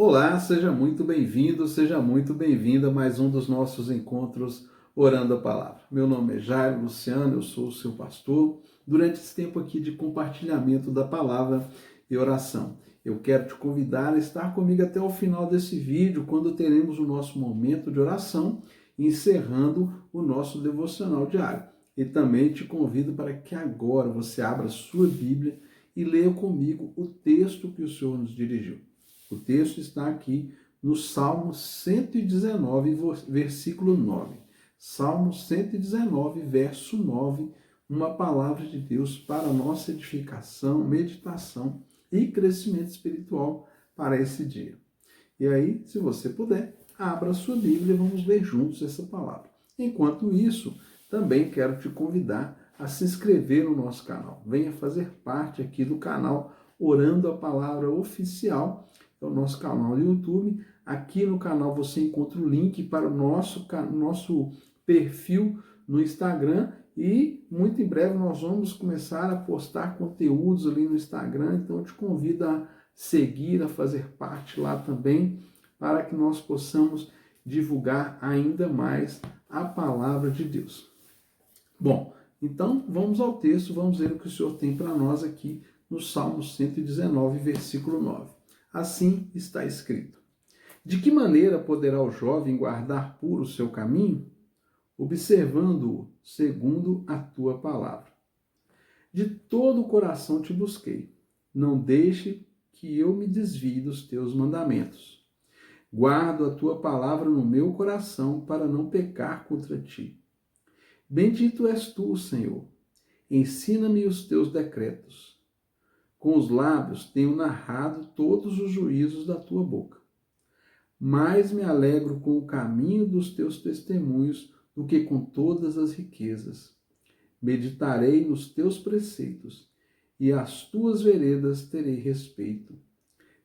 Olá, seja muito bem-vindo, seja muito bem-vinda a mais um dos nossos encontros Orando a Palavra. Meu nome é Jairo Luciano, eu sou o seu pastor. Durante esse tempo aqui de compartilhamento da palavra e oração, eu quero te convidar a estar comigo até o final desse vídeo, quando teremos o nosso momento de oração, encerrando o nosso devocional diário. E também te convido para que agora você abra a sua Bíblia e leia comigo o texto que o Senhor nos dirigiu. O texto está aqui no Salmo 119, versículo 9. Salmo 119, verso 9, uma palavra de Deus para a nossa edificação, meditação e crescimento espiritual para esse dia. E aí, se você puder, abra a sua Bíblia e vamos ler juntos essa palavra. Enquanto isso, também quero te convidar a se inscrever no nosso canal. Venha fazer parte aqui do canal Orando a Palavra Oficial, é o nosso canal no YouTube. Aqui no canal você encontra o link para o nosso perfil no Instagram e muito em breve nós vamos começar a postar conteúdos ali no Instagram, então eu te convido a seguir, a fazer parte lá também, para que nós possamos divulgar ainda mais a palavra de Deus. Bom, então vamos ao texto, vamos ver o que o Senhor tem para nós aqui no Salmo 119, versículo 9. Assim está escrito: de que maneira poderá o jovem guardar puro o seu caminho? Observando-o segundo a tua palavra. De todo o coração te busquei. Não deixe que eu me desvie dos teus mandamentos. Guardo a tua palavra no meu coração para não pecar contra ti. Bendito és tu, Senhor. Ensina-me os teus decretos. Com os lábios tenho narrado todos os juízos da tua boca. Mais me alegro com o caminho dos teus testemunhos do que com todas as riquezas. Meditarei nos teus preceitos, e às tuas veredas terei respeito.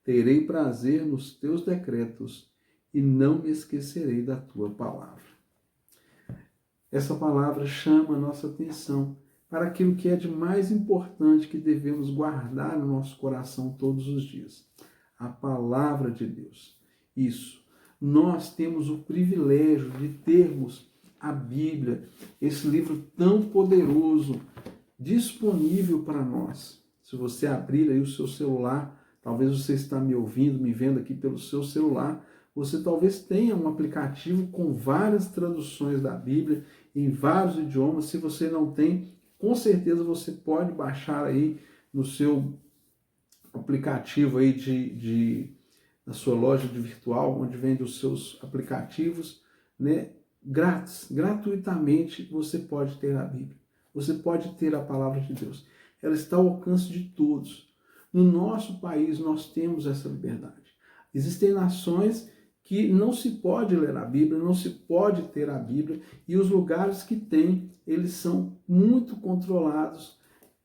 Terei prazer nos teus decretos, e não me esquecerei da tua palavra. Essa palavra chama a nossa atenção para aquilo que é de mais importante que devemos guardar no nosso coração todos os dias. A palavra de Deus. Isso. Nós temos o privilégio de termos a Bíblia, esse livro tão poderoso, disponível para nós. Se você abrir aí o seu celular, talvez você está me ouvindo, me vendo aqui pelo seu celular, você talvez tenha um aplicativo com várias traduções da Bíblia em vários idiomas. Se você não tem, com certeza você pode baixar aí no seu aplicativo aí na sua loja de virtual, onde vende os seus aplicativos, né? Grátis, gratuitamente você pode ter a Bíblia. Você pode ter a palavra de Deus. Ela está ao alcance de todos. No nosso país nós temos essa liberdade. Existem nações que não se pode ler a Bíblia, não se pode ter a Bíblia, e os lugares que tem, eles são muito controlados,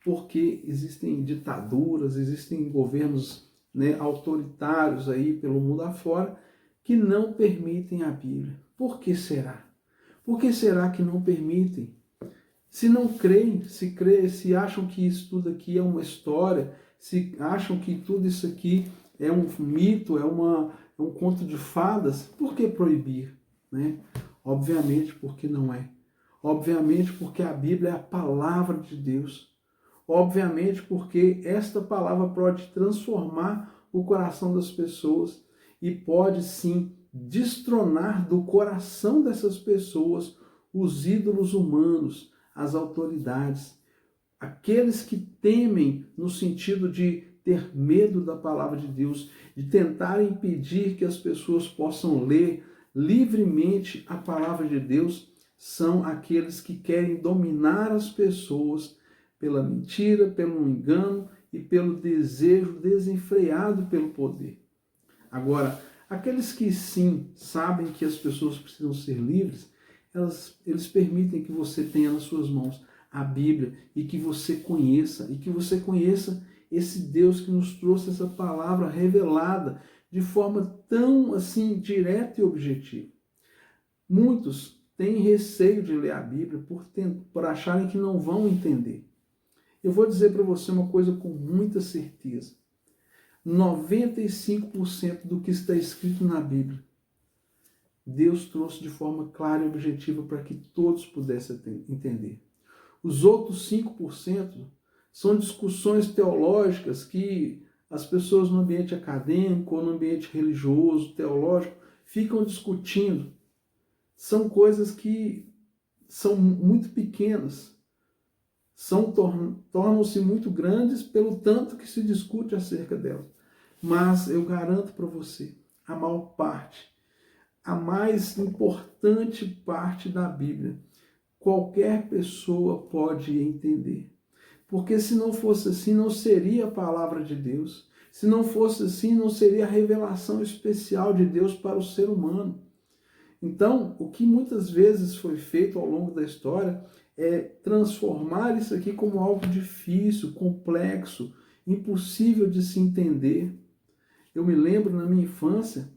porque existem ditaduras, existem governos, né, autoritários aí pelo mundo afora, que não permitem a Bíblia. Por que será? Por que será que não permitem? Se não creem, se acham que isso tudo aqui é uma história, se acham que tudo isso aqui é um mito, é um conto de fadas, por que proibir? Né? Obviamente porque não é. Obviamente porque a Bíblia é a palavra de Deus. Obviamente porque esta palavra pode transformar o coração das pessoas e pode sim destronar do coração dessas pessoas os ídolos humanos, as autoridades, aqueles que temem no sentido de ter medo da palavra de Deus, de tentar impedir que as pessoas possam ler livremente a palavra de Deus, são aqueles que querem dominar as pessoas pela mentira, pelo engano e pelo desejo desenfreado pelo poder. Agora, aqueles que sim sabem que as pessoas precisam ser livres, eles permitem que você tenha nas suas mãos a Bíblia e que você conheça esse Deus que nos trouxe essa palavra revelada de forma tão assim direta e objetiva. Muitos têm receio de ler a Bíblia por acharem que não vão entender. Eu vou dizer para você uma coisa com muita certeza. 95% do que está escrito na Bíblia, Deus trouxe de forma clara e objetiva para que todos pudessem entender. Os outros 5% são discussões teológicas que as pessoas no ambiente acadêmico ou no ambiente religioso, teológico, ficam discutindo. São coisas que são muito pequenas, tornam-se muito grandes pelo tanto que se discute acerca delas. Mas eu garanto para você, a maior parte, a mais importante parte da Bíblia, qualquer pessoa pode entender. Porque se não fosse assim, não seria a palavra de Deus. Se não fosse assim, não seria a revelação especial de Deus para o ser humano. Então, o que muitas vezes foi feito ao longo da história é transformar isso aqui como algo difícil, complexo, impossível de se entender. Eu me lembro na minha infância,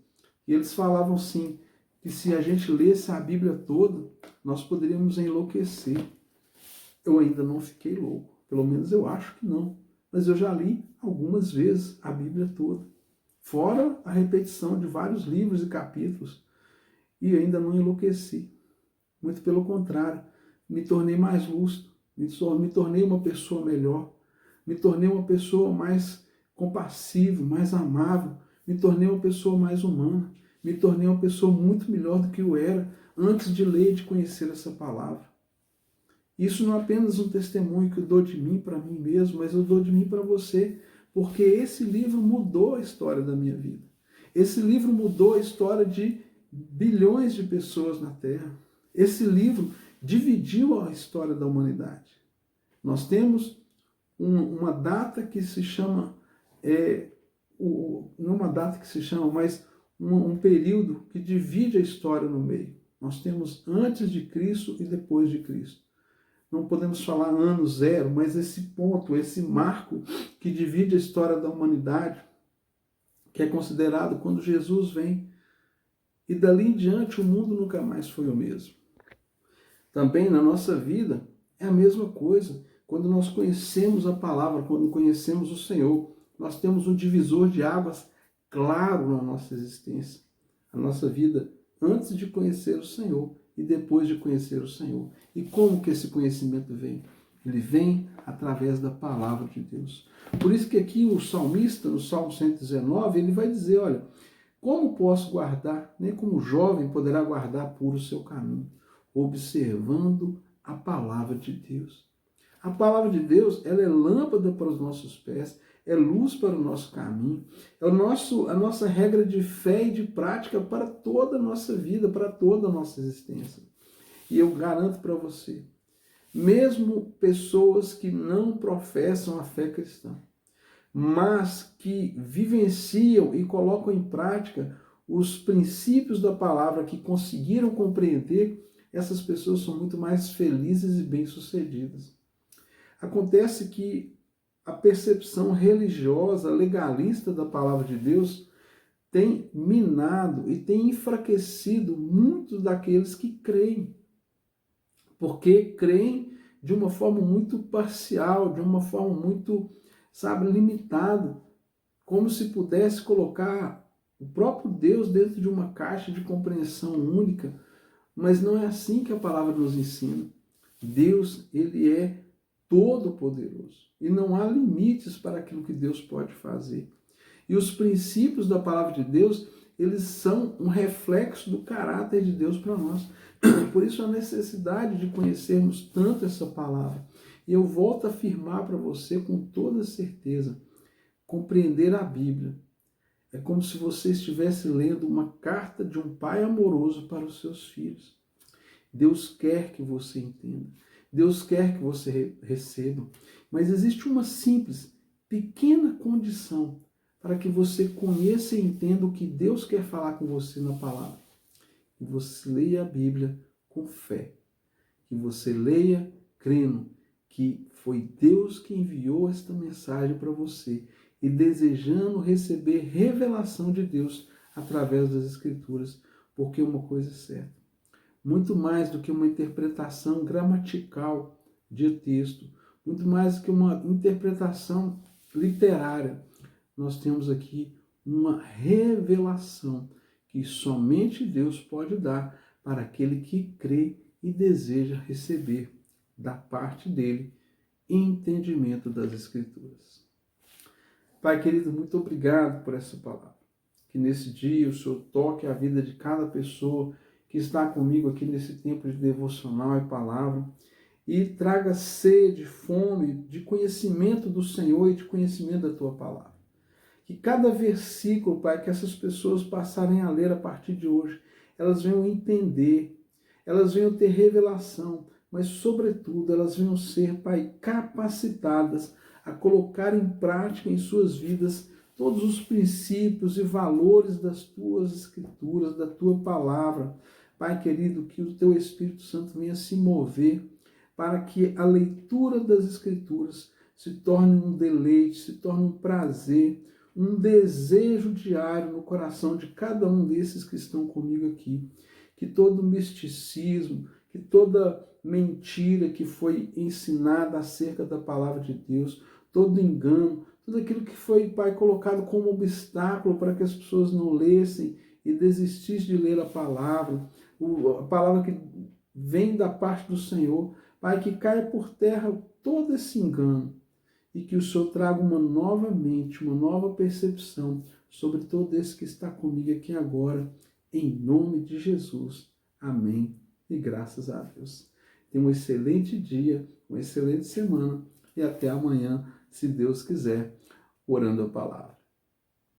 e eles falavam assim, que se a gente lesse a Bíblia toda, nós poderíamos enlouquecer. Eu ainda não fiquei louco, pelo menos eu acho que não. Mas eu já li algumas vezes a Bíblia toda, fora a repetição de vários livros e capítulos, e ainda não enlouqueci. Muito pelo contrário, me tornei mais lúcido, me tornei uma pessoa melhor, me tornei uma pessoa mais compassiva, mais amável, me tornei uma pessoa mais humana, me tornei uma pessoa muito melhor do que eu era antes de ler e de conhecer essa palavra. Isso não é apenas um testemunho que eu dou de mim para mim mesmo, mas eu dou de mim para você, porque esse livro mudou a história da minha vida. Esse livro mudou a história de bilhões de pessoas na Terra. Esse livro dividiu a história da humanidade. Nós temos uma data que se chama, não uma data que se chama, mas um período que divide a história no meio. Nós temos antes de Cristo e depois de Cristo. Não podemos falar ano zero, mas esse ponto, esse marco que divide a história da humanidade, que é considerado quando Jesus vem. E dali em diante o mundo nunca mais foi o mesmo. Também na nossa vida é a mesma coisa. Quando nós conhecemos a palavra, quando conhecemos o Senhor, nós temos um divisor de águas claro na nossa existência. A nossa vida antes de conhecer o Senhor e depois de conhecer o Senhor. E como que esse conhecimento vem? Ele vem através da palavra de Deus. Por isso que aqui o salmista, no Salmo 119, ele vai dizer, olha, como posso guardar, nem como jovem poderá guardar puro o seu caminho, observando a palavra de Deus. A palavra de Deus, ela é lâmpada para os nossos pés, é luz para o nosso caminho, é a nossa regra de fé e de prática para toda a nossa vida, para toda a nossa existência. E eu garanto para você, mesmo pessoas que não professam a fé cristã, mas que vivenciam e colocam em prática os princípios da palavra, que conseguiram compreender, essas pessoas são muito mais felizes e bem-sucedidas. Acontece que a percepção religiosa, legalista da palavra de Deus tem minado e tem enfraquecido muitos daqueles que creem, porque creem de uma forma muito parcial, de uma forma muito, limitada, como se pudesse colocar o próprio Deus dentro de uma caixa de compreensão única, mas não é assim que a palavra nos ensina. Deus, ele é todo-poderoso e não há limites para aquilo que Deus pode fazer. E os princípios da palavra de Deus, eles são um reflexo do caráter de Deus para nós. Por isso a necessidade de conhecermos tanto essa palavra. E eu volto a afirmar para você com toda certeza, compreender a Bíblia é como se você estivesse lendo uma carta de um pai amoroso para os seus filhos. Deus quer que você entenda. Deus quer que você receba. Mas existe uma simples, pequena condição para que você conheça e entenda o que Deus quer falar com você na palavra. Que você leia a Bíblia com fé. Que você leia crendo que foi Deus que enviou esta mensagem para você e desejando receber revelação de Deus através das Escrituras, porque uma coisa é certa, muito mais do que uma interpretação gramatical de texto, muito mais do que uma interpretação literária, nós temos aqui uma revelação que somente Deus pode dar para aquele que crê e deseja receber da parte dele entendimento das Escrituras. Pai querido, muito obrigado por essa palavra. Que nesse dia o Senhor toque a vida de cada pessoa que está comigo aqui nesse tempo de devocional e palavra e traga sede, fome de conhecimento do Senhor e de conhecimento da Tua palavra. Que cada versículo, Pai, que essas pessoas passarem a ler a partir de hoje, elas venham entender, elas venham ter revelação, mas, sobretudo, elas venham ser, Pai, capacitadas a colocar em prática em suas vidas todos os princípios e valores das Tuas Escrituras, da Tua palavra. Pai querido, que o Teu Espírito Santo venha se mover para que a leitura das Escrituras se torne um deleite, se torne um prazer, um desejo diário no coração de cada um desses que estão comigo aqui. Que todo misticismo, que toda mentira que foi ensinada acerca da palavra de Deus, todo engano, tudo aquilo que foi, Pai, colocado como obstáculo para que as pessoas não lessem e desistissem de ler a palavra que vem da parte do Senhor, Pai, que caia por terra todo esse engano e que o Senhor traga uma nova mente, uma nova percepção sobre todo esse que está comigo aqui agora, em nome de Jesus. Amém. E graças a Deus. Tenha um excelente dia, uma excelente semana e até amanhã, se Deus quiser, orando a palavra.